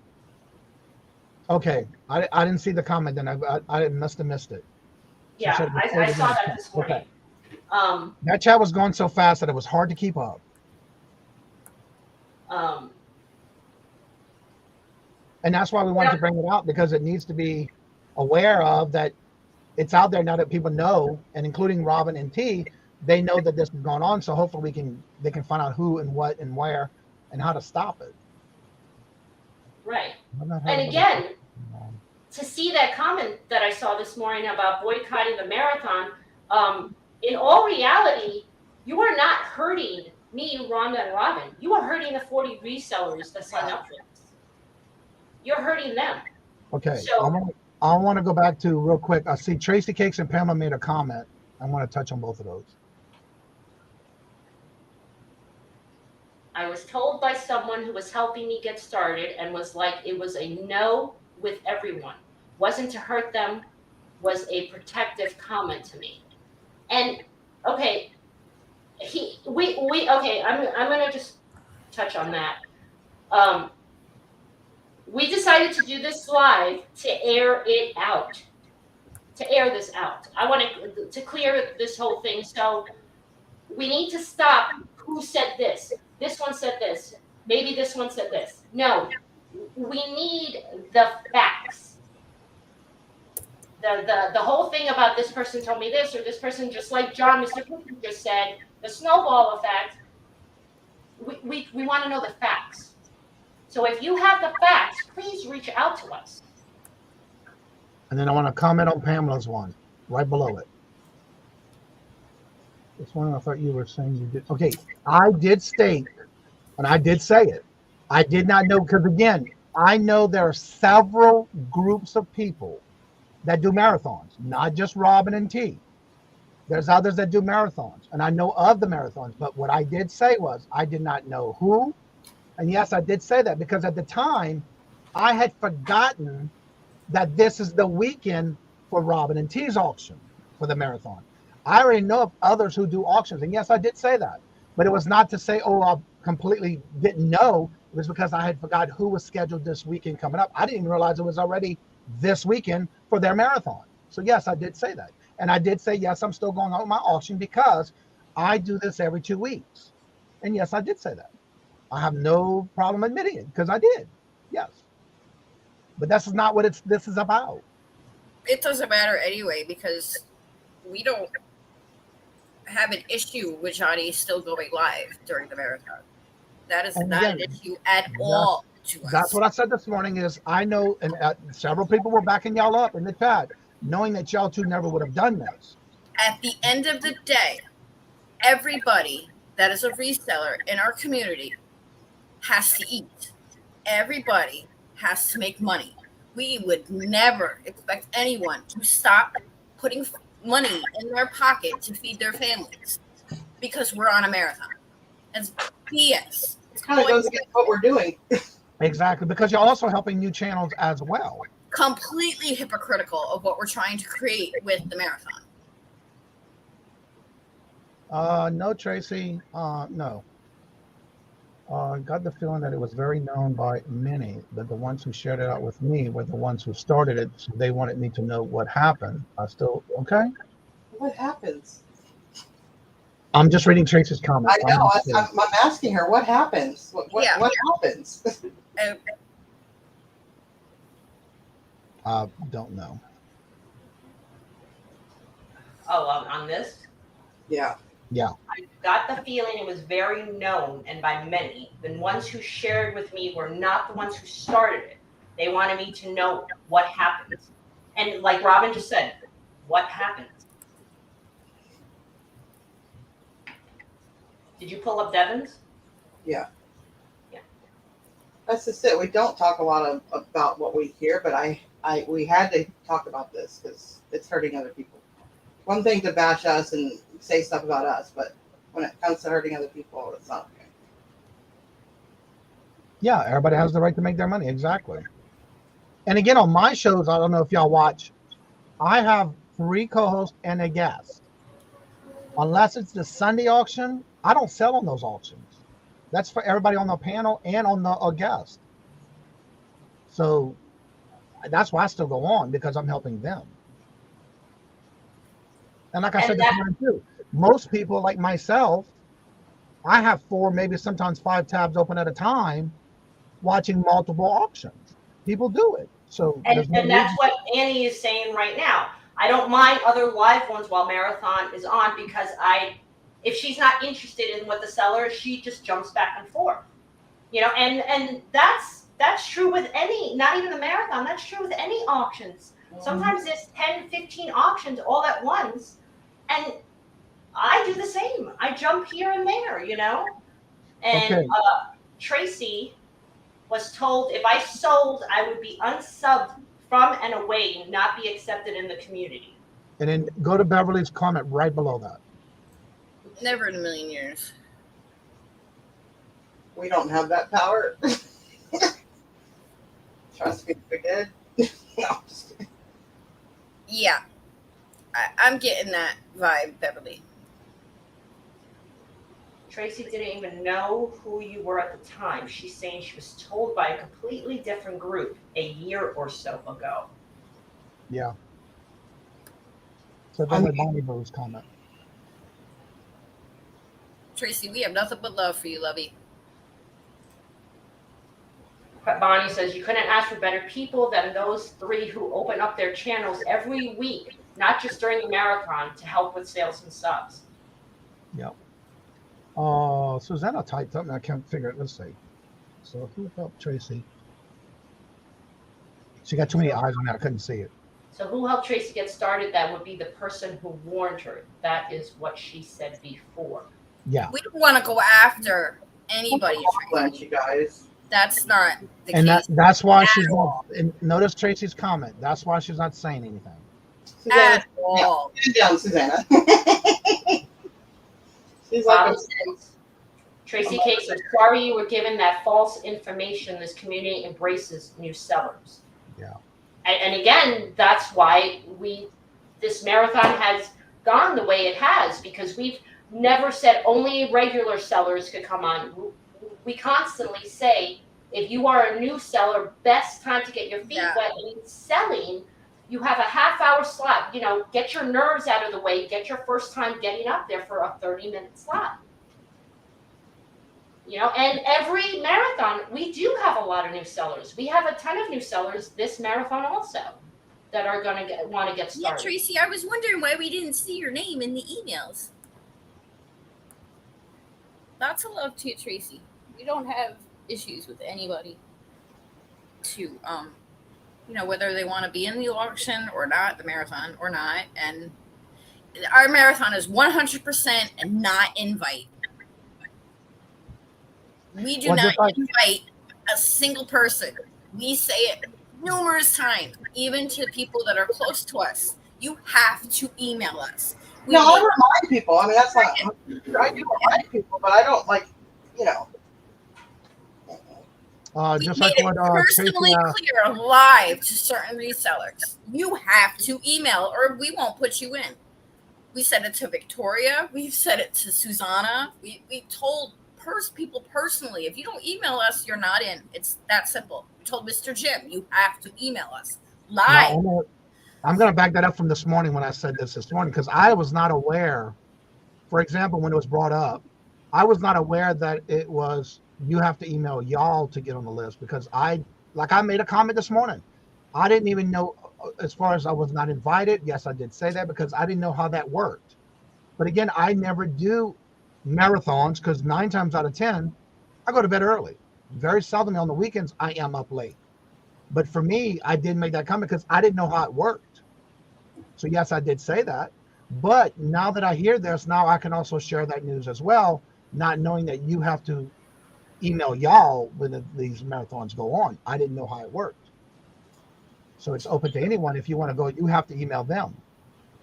okay, I didn't see the comment then. I must have missed it. Yeah, I saw that this morning. Okay. That chat was going so fast that it was hard to keep up. And that's why we wanted to bring it out, because it needs to be aware of that. It's out there now that people know, and including Robin and T, they know that this is going on. So hopefully they can find out who and what and where and how to stop it. Right. And again, to see that comment that I saw this morning about boycotting the marathon, in all reality, you are not hurting me, Rhonda, and Robin. You are hurting the 40 resellers that sign up for this. You're hurting them. Okay. So, I want to go back to real quick. I see Tracy Cakes and Pamela made a comment. I want to touch on both of those. I was told by someone who was helping me get started and was like, it was a no with everyone. Wasn't to hurt them, was a protective comment to me. And okay, okay, I'm gonna just touch on that. We decided to do this live to air it out, to air this out. I want to clear this whole thing. So we need to stop who said this. This one said this. Maybe this one said this. No, we need the facts. The whole thing about this person told me this or this person, just like John, Mr. Cooper just said, the snowball effect, we want to know the facts. So if you have the facts, please reach out to us. And then I want to comment on Pamela's one right below it. This one, I thought you were saying you did. Okay, I did state, and I did say it. I did not know, because again, I know there are several groups of people that do marathons, not just Robin and T. There's others that do marathons, and I know of the marathons. But what I did say was I did not know who. And yes, I did say that because at the time, I had forgotten that this is the weekend for Robin and T's auction for the marathon. I already know of others who do auctions. And yes, I did say that. But it was not to say, oh, I completely didn't know. It was because I had forgot who was scheduled this weekend coming up. I didn't even realize it was already this weekend for their marathon. So yes, I did say that. And I did say, yes, I'm still going on with my auction because I do this every 2 weeks. And yes, I did say that. I have no problem admitting it because I did. Yes. But this is not what this is about. It doesn't matter anyway because we don't have an issue with Johnny still going live during the marathon. That is not an issue at all to us. That's what I said this morning is I know, and several people were backing y'all up in the chat, knowing that y'all two never would have done this. At the end of the day, everybody that is a reseller in our community has to eat. Everybody has to make money. We would never expect anyone to stop putting money in their pocket to feed their families because we're on a marathon. It's BS. It kind of goes against what we're doing. Exactly, because you're also helping new channels as well. Completely hypocritical of what we're trying to create with the marathon. No, Tracy, no. Got the feeling that it was very known by many, that the ones who shared it out with me were the ones who started it. So they wanted me to know what happened. Okay. What happens? I'm just reading Tracy's comments. I know. I'm asking her what happens. What happens? Don't know. Oh, on this? Yeah. Yeah. I got the feeling it was very known and by many. The ones who shared with me were not the ones who started it. They wanted me to know what happens. And like Robin just said, what happens? Did you pull up Devon's? Yeah. Yeah. That's just it. We don't talk a lot about what we hear, but we had to talk about this because it's hurting other people. One thing to bash us and say stuff about us, but when it comes to hurting other people, it's not okay. Yeah, everybody has the right to make their money. Exactly. And again, on my shows, I don't know if y'all watch, I have 3 co-hosts and a guest. Unless it's the Sunday auction, I don't sell on those auctions. That's for everybody on the panel and on the guest. So that's why I still go on, because I'm helping them. And like I said this morning too, most people like myself, I have 4, maybe sometimes 5 tabs open at a time, watching multiple auctions. People do it. So and that's what Annie is saying right now. I don't mind other live ones while marathon is on because if she's not interested in what the seller is, she just jumps back and forth. You know, and that's true with any, not even the marathon, that's true with any auctions. Sometimes there's 10, 15 auctions all at once. And I do the same. I jump here and there, you know. And Tracy was told if I sold, I would be unsubbed from and away, not be accepted in the community. And then go to Beverly's comment right below that. Never in a million years. We don't have that power. Trust me, we did. No, just kidding. Yeah. I'm getting that vibe, Beverly. Tracy didn't even know who you were at the time. She's saying she was told by a completely different group a year or so ago. Yeah. So then the Bonnie Bros comment. Tracy, we have nothing but love for you, lovey. Bonnie says you couldn't ask for better people than those three who open up their channels every week, not just during the marathon, to help with sales and subs. Yep. Susanna typed something. I can't figure it. Let's see. So who helped Tracy? She got too many eyes on that. I couldn't see it. So who helped Tracy get started? That would be the person who warned her. That is what she said before. Yeah. We don't want to go after anybody, Tracy. You guys. That's not the And case. that's why she's not. And notice Tracy's comment. That's why she's not saying anything. Susanna, At all. stand down, Susanna. She's Bobby like, says, Tracy K says, sorry you were given that false information. This community embraces new sellers. Yeah. And again, that's why this marathon has gone the way it has, because we've never said only regular sellers could come on. We constantly say, if you are a new seller, best time to get your feet wet in selling, you have a half-hour slot. You know, get your nerves out of the way. Get your first time getting up there for a 30-minute slot. You know, and every marathon, we do have a lot of new sellers. We have a ton of new sellers this marathon also that are going to want to get started. Yeah, Tracy, I was wondering why we didn't see your name in the emails. Lots of love to you, Tracy. We don't have issues with anybody to, you know, whether they want to be in the auction or not, the marathon or not. And our marathon is 100% and not invite. We do not invite a single person. We say it numerous times, even to people that are close to us. You have to email us. I remind people. I mean, that's not. I do remind people, but I don't like, you know. Just made like it what personally clear live to certain resellers. You have to email, or we won't put you in. We said it to Victoria. We've said it to Susanna. We told people personally, if you don't email us, you're not in. It's that simple. We told Mr. Jim, you have to email us live. No, I'm going to back that up from this morning when I said this morning, because I was not aware. For example, when it was brought up, I was not aware that it was you have to email y'all to get on the list, because I made a comment this morning. I didn't even know, as far as I was not invited. Yes, I did say that because I didn't know how that worked. But again, I never do marathons because 9 times out of 10, I go to bed early. Very seldom on the weekends, I am up late. But for me, I did make that comment because I didn't know how it worked. So yes, I did say that. But now that I hear this, now I can also share that news as well, not knowing that you have to email y'all when these marathons go on. I didn't know how it worked. So it's open to anyone. If you want to go, you have to email them.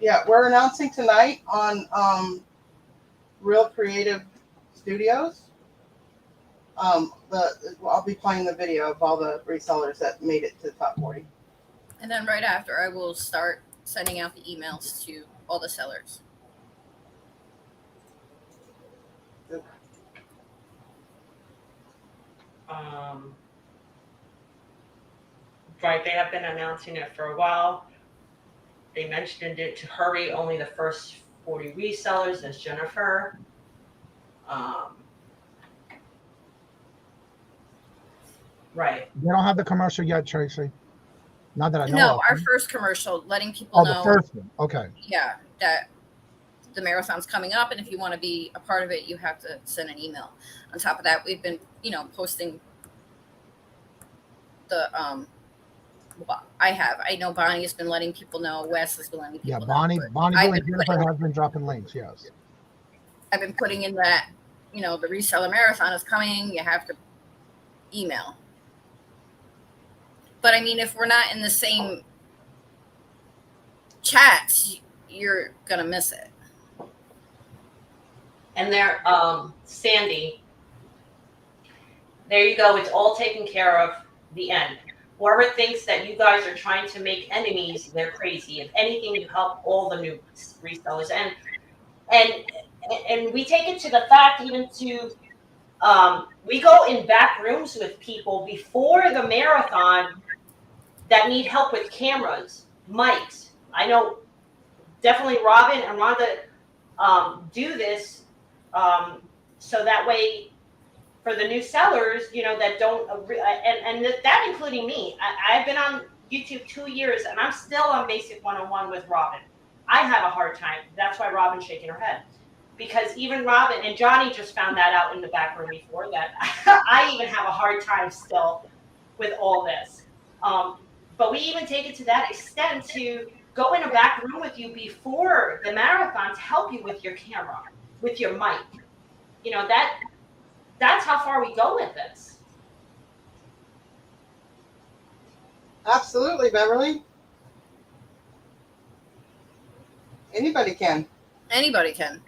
Yeah, we're announcing tonight on Real Creative Studios. I'll be playing the video of all the resellers that made it to the top 40. And then right after, I will start sending out the emails to all the sellers. Right, they have been announcing it for a while. They mentioned it to hurry only the first 40 resellers, as Jennifer. Right. They don't have the commercial yet, Tracy. Not that I know. No, of. our first commercial, letting people know. The first one. Okay. Yeah, that the marathon's coming up, and if you want to be a part of it, you have to send an email. On top of that, we've been, posting the I know Bonnie has been letting people know. Wes has been letting people know. Bonnie and Jennifer have been dropping links. Yes. I've been putting in that, the reseller marathon is coming. You have to email. But I mean, if we're not in the same chats, you're gonna miss it. And there, Sandy, there you go. It's all taken care of. The end. Whoever thinks that you guys are trying to make enemies, they're crazy. If anything, you help all the new resellers. And and we take it to the fact, even to we go in back rooms with people before the marathon that need help with cameras, mics. I know definitely Robin and Rhonda do this, so that way for the new sellers, that don't, and that including me. I've been on YouTube 2 years and I'm still on Basic 101 with Robin. I have a hard time. That's why Robin's shaking her head. Because even Robin and Johnny just found that out in the back room before that I even have a hard time still with all this. But we even take it to that extent to go in a back room with you before the marathon to help you with your camera, with your mic. That's how far we go with this. Absolutely, Beverly. Anybody can. Anybody can.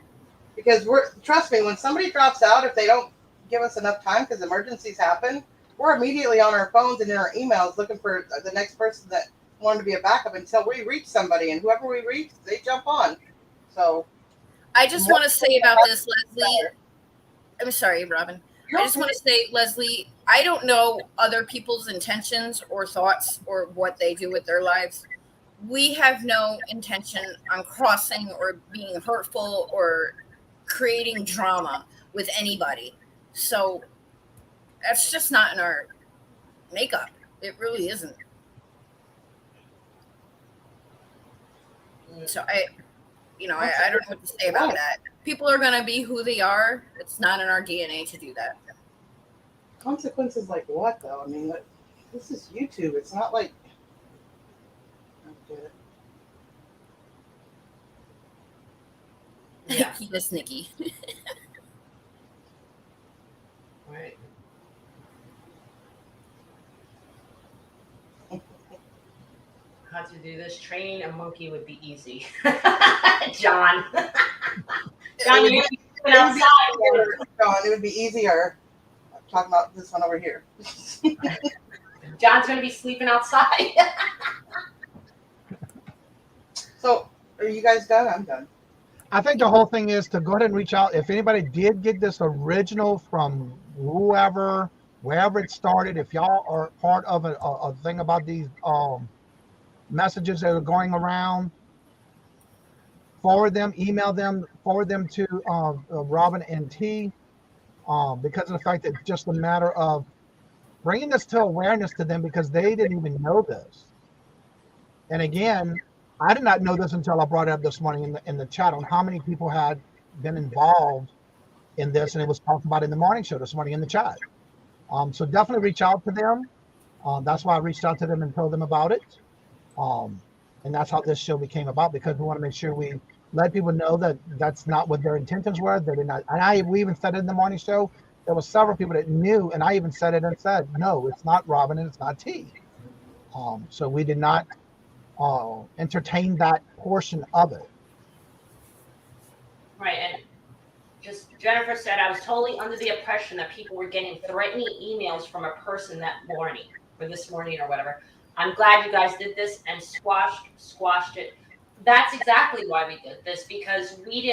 Because trust me, when somebody drops out, if they don't give us enough time, because emergencies happen, we're immediately on our phones and in our emails looking for the next person that wanted to be a backup until we reach somebody, and whoever we reach, they jump on. So I just want to say about this, Leslie. I'm sorry, Robin. I just want to say, Leslie, I don't know other people's intentions or thoughts or what they do with their lives. We have no intention on crossing or being hurtful or creating drama with anybody. So that's just not in our makeup. It really isn't. So I don't know what to say about that. People are going to be who they are. It's not in our DNA to do that. Consequences like what, though? I mean, this is YouTube. It's not like... Yeah. Yes, Nikki. Right. How to do this? Training a monkey would be easy. John. John, you're outside. John, it would be easier. I'm talking about this one over here. John's going to be sleeping outside. So, are you guys done? I'm done. I think the whole thing is to go ahead and reach out. If anybody did get this original from whoever, wherever it started, if y'all are part of a thing about these messages that are going around, forward them, email them, forward them to Robin and T, because of the fact that it's just a matter of bringing this to awareness to them, because they didn't even know this. And again, I did not know this until I brought it up this morning in the chat on how many people had been involved in this, and it was talked about in the morning show this morning in the chat. So definitely reach out to them. That's why I reached out to them and told them about it. And that's how this show became about, because we want to make sure we let people know that that's not what their intentions were. They did not, and we even said it in the morning show. There were several people that knew, and I even said it and said, no, it's not Robin and it's not T. So we did not entertain that portion of it. Right, and just Jennifer said, I was totally under the impression that people were getting threatening emails from a person that morning, or this morning or whatever. I'm glad you guys did this and squashed it. That's exactly why we did this, because we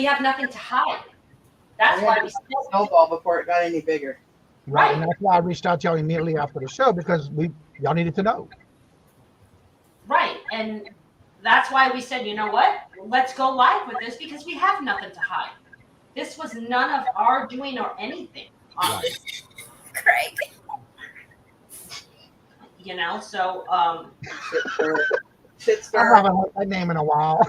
have nothing to hide. That's why we snowball before it got any bigger. Right, and that's why I reached out to y'all immediately after the show, because y'all needed to know. Right, and that's why we said, you know what? Let's go live with this, because we have nothing to hide. This was none of our doing or anything. Craig. So Shitstorm. I haven't heard that name in a while.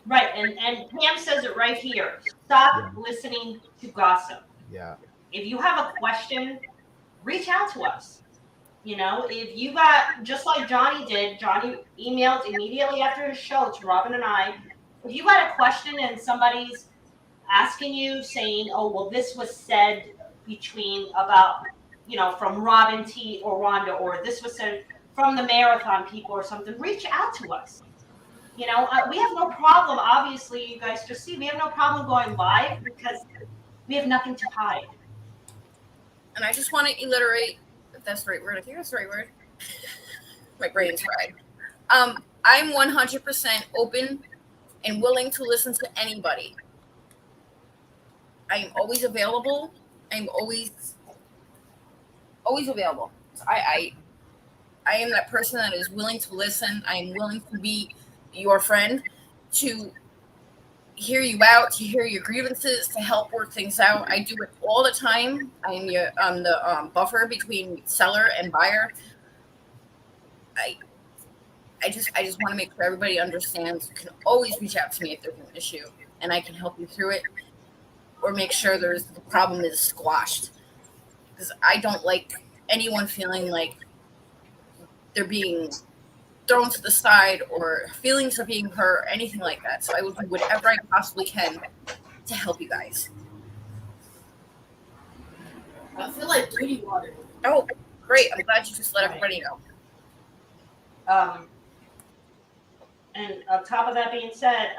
Right, and Pam says it right here. Stop listening to gossip. Yeah. If you have a question, reach out to us. If you got, just like Johnny did, Johnny emailed immediately after his show to Robin and I. If you got a question and somebody's asking you, saying, oh, well, this was said from Robin T or Rhonda, or this was said from the marathon people or something, reach out to us. We have no problem. Obviously, you guys just see, we have no problem going live because we have nothing to hide. And I just want to alliterate, if that's the right word. I think that's the right word. My brain's fried. I'm 100% open and willing to listen to anybody. I am always available. I'm always available. I am that person that is willing to listen. I am willing to be your friend, to hear you out, to hear your grievances, to help work things out. I do it all the time. I'm the buffer between seller and buyer. I just want to make sure everybody understands. You can always reach out to me if there's an issue, and I can help you through it, or make sure the problem is squashed. Because I don't like anyone feeling like they're being thrown to the side or feelings are being hurt or anything like that. So I will do whatever I possibly can to help you guys. I feel like drinking water. Oh, great. I'm glad you just let everybody know. And on top of that being said,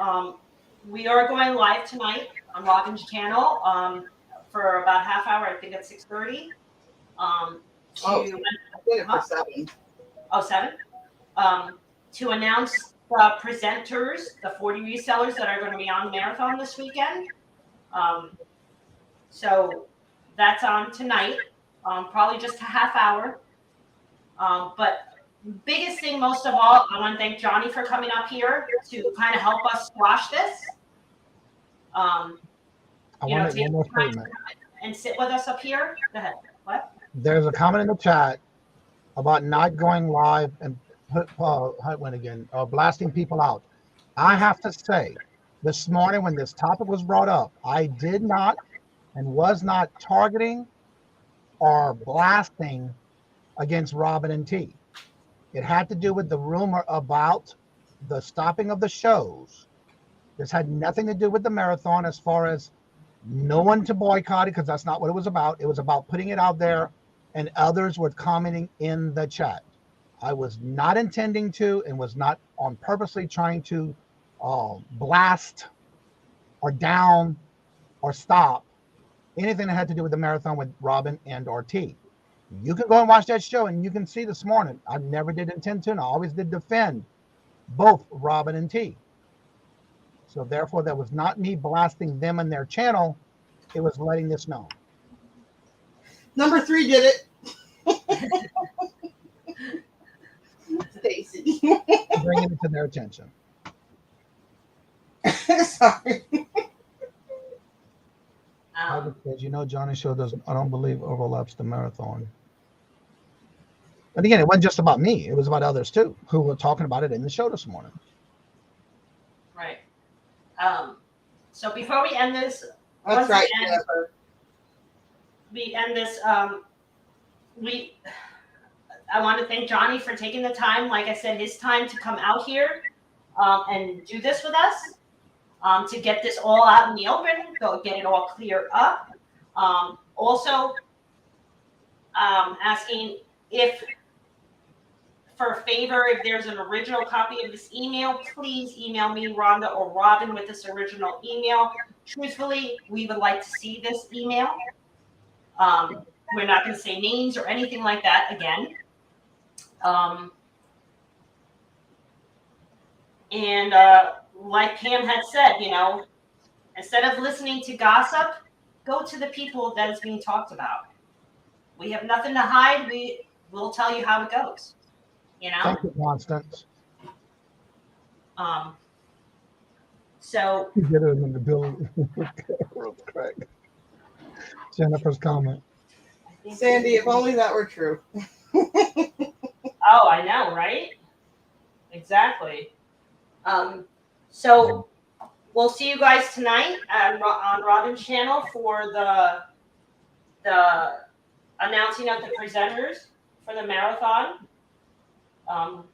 we are going live tonight on Robin's channel for about half hour. I think at 6:30. I did it for 7. Oh, 7? To announce the presenters, the 40 resellers that are going to be on the marathon this weekend. So that's on tonight, probably just a half hour. But biggest thing, most of all, I want to thank Johnny for coming up here to kind of help us squash this. I want to make one more statement. And sit with us up here. Go ahead. What? There's a comment in the chat about not going live and blasting people out. I have to say, this morning when this topic was brought up, I did not and was not targeting or blasting against Robin and T. It had to do with the rumor about the stopping of the shows. This had nothing to do with the marathon, as far as no one to boycott it, because that's not what it was about. It was about putting it out there, and others were commenting in the chat. I was not intending to, and was not on purposely trying to blast or down or stop anything that had to do with the marathon with Robin and or T. You can go and watch that show, and you can see this morning, I never did intend to, and I always did defend both Robin and T. So therefore, that was not me blasting them and their channel. It was letting this known. Number 3 did it. Stacy. Bringing it to their attention. Sorry. Because Johnny's show doesn't, I don't believe, overlaps the marathon. And again, it wasn't just about me. It was about others too, who were talking about it in the show this morning. Right. So before we end this, That's right. we end this. I want to thank Johnny for taking the time, like I said, his time to come out here and do this with us, to get this all out in the open, get it all cleared up. Also, asking for a favor, if there's an original copy of this email, please email me, Rhonda or Robin, with this original email. Truthfully, we would like to see this email. We're not going to say names or anything like that again. Like Pam had said, instead of listening to gossip, go to the people that is being talked about. We have nothing to hide. We'll tell you how it goes. Thank you, Constance. So you get it in the bill. Correct. Jennifer's comment. Sandy, if only that were true. Oh, I know, right? Exactly. So we'll see you guys tonight on Robin's channel for the announcing of the presenters for the marathon.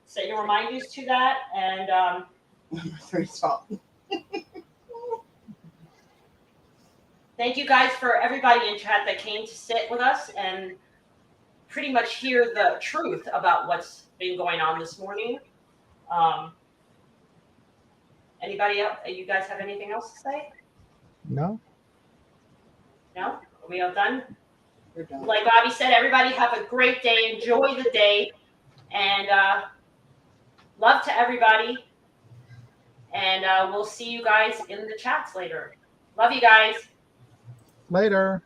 Set your reminders to that, and Number 3's fault. Thank you guys for everybody in chat that came to sit with us and pretty much hear the truth about what's been going on this morning. Anybody else? You guys have anything else to say? No. No? Are we all done? We're done. Like Bobby said, everybody have a great day. Enjoy the day. And love to everybody. And we'll see you guys in the chats later. Love you guys. Later.